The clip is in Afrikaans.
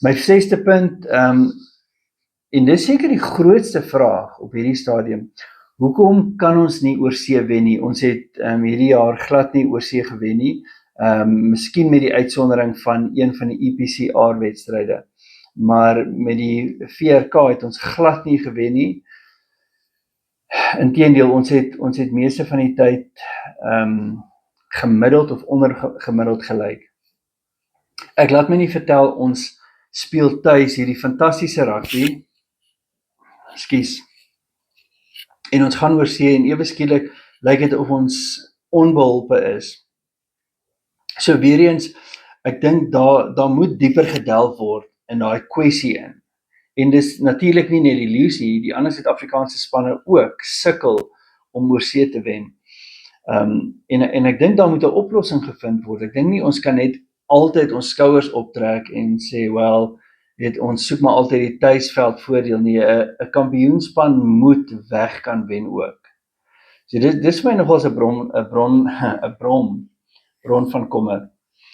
My 6de punt, en dis seker die grootste vraag op hierdie stadium, hoekom kan ons nie oorsee wen nie? Ons het hierdie jaar glad nie oorsee gewen nie, miskien met die uitsondering van een van die EPCR-wedstryde, maar met die VRK het ons glad nie gewen nie. Inteendeel, ons het meeste van die tyd gemiddeld of ondergemiddeld gelyk. Ek laat my nie vertel, ons speel tuis hierdie fantastiese rugby, en ons gaan oorsee en ewe skielik lyk dit of ons onbeholpe is. So weer eens, ek dink daar moet dieper gedelf word in daai kwessie in. En dis natuurlik nie net die Lions nie, die ander Suid-Afrikaanse spanne ook sukkel om oorsee te wen. En ek dink daar moet 'n oplossing gevind word. Ek dink nie ons kan net altyd ons skouers optrek en sê, wel, ons soek maar altyd die tuisveld voordeel nie. 'n kampioenspan moet weg kan wen ook. So dis vir my nogals 'n bron van kommer.